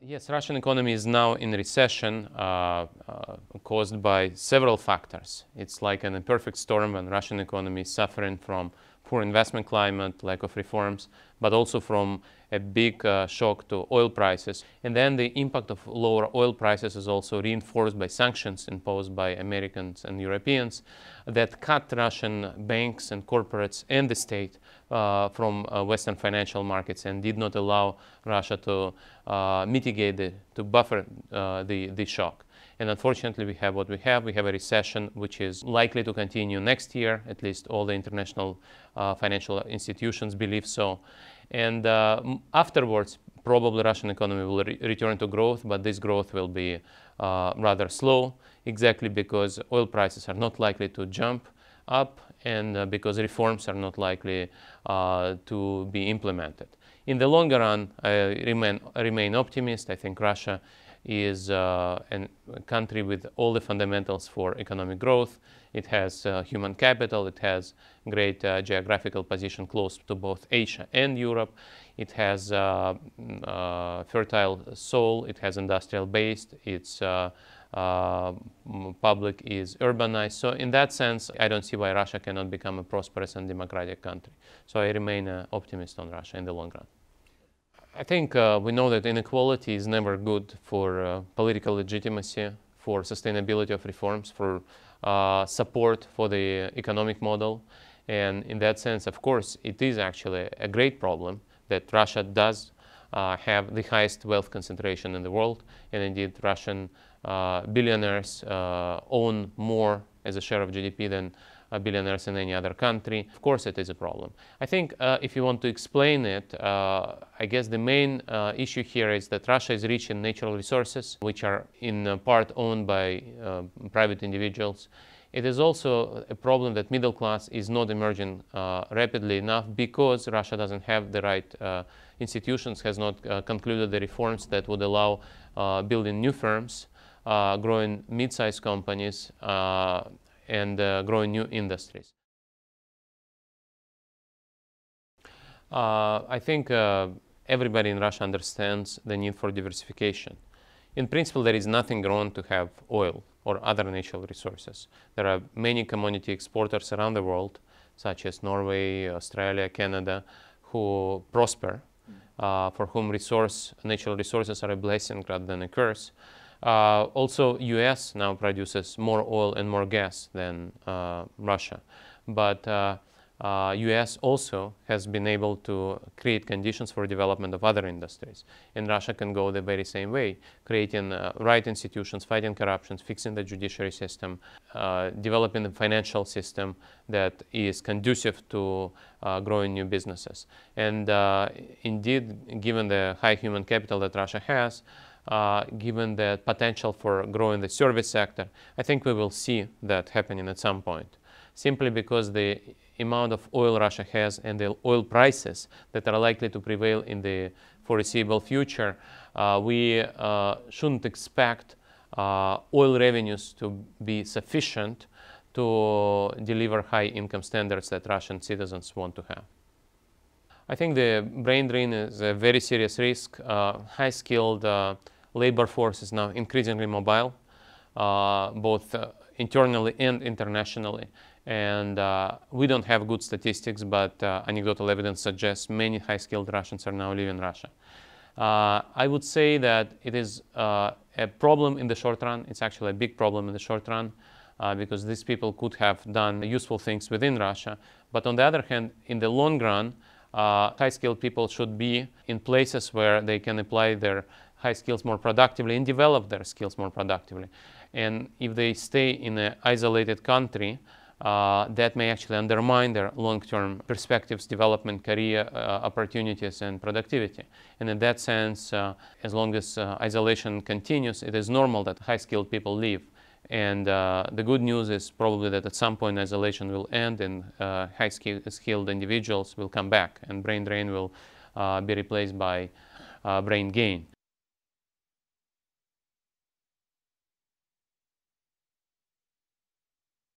Yes, Russian economy is now in recession caused by several factors. It's like an imperfect storm when Russian economy is suffering from poor investment climate, lack of reforms, but also from a big shock to oil prices. And then the impact of lower oil prices is also reinforced by sanctions imposed by Americans and Europeans that cut Russian banks and corporates and the state from Western financial markets and did not allow Russia to mitigate, to buffer the shock. And unfortunately, we have what we have. We have a recession which is likely to continue next year. At least all the international financial institutions believe so. And afterwards, probably Russian economy will return to growth, but this growth will be rather slow, exactly because oil prices are not likely to jump up and because reforms are not likely to be implemented. In the longer run, I remain optimist. I think Russia is a country with all the fundamentals for economic growth. It has human capital. It has great geographical position close to both Asia and Europe. It has fertile soil. It has industrial base. Its public is urbanized. So in that sense, I don't see why Russia cannot become a prosperous and democratic country. So I remain an optimist on Russia in the long run. I think we know that inequality is never good for political legitimacy, for sustainability of reforms, for support for the economic model. And in that sense, of course, it is actually a great problem that Russia does have the highest wealth concentration in the world. And indeed, Russian billionaires own more as a share of GDP than billionaires in any other country. Of course, it is a problem. I think if you want to explain it, I guess the main issue here is that Russia is rich in natural resources, which are in part owned by private individuals. It is also a problem that middle class is not emerging rapidly enough because Russia doesn't have the right institutions, has not concluded the reforms that would allow building new firms, growing mid-sized companies, and growing new industries. I think everybody in Russia understands the need for diversification. In principle, there is nothing wrong to have oil or other natural resources. There are many commodity exporters around the world, such as Norway, Australia, Canada, who prosper, for whom natural resources are a blessing rather than a curse. Also, US now produces more oil and more gas than Russia. But US also has been able to create conditions for development of other industries. And Russia can go the very same way, creating right institutions, fighting corruption, fixing the judiciary system, developing the financial system that is conducive to growing new businesses. And indeed, given the high human capital that Russia has, given the potential for growing the service sector, I think we will see that happening at some point. Simply because the amount of oil Russia has and the oil prices that are likely to prevail in the foreseeable future, we shouldn't expect oil revenues to be sufficient to deliver high income standards that Russian citizens want to have. I think the brain drain is a very serious risk. High-skilled labor force is now increasingly mobile, both internally and internationally. And we don't have good statistics, but anecdotal evidence suggests many high-skilled Russians are now leaving Russia. I would say that it is a problem in the short run. It's actually a big problem in the short run because these people could have done useful things within Russia. But on the other hand, in the long run, high-skilled people should be in places where they can apply their high skills more productively and develop their skills more productively. And if they stay in an isolated country, that may actually undermine their long-term perspectives, development, career opportunities, and productivity. And in that sense, as long as isolation continues, it is normal that high-skilled people leave. And the good news is probably that at some point isolation will end and high-skilled individuals will come back and brain drain will be replaced by brain gain.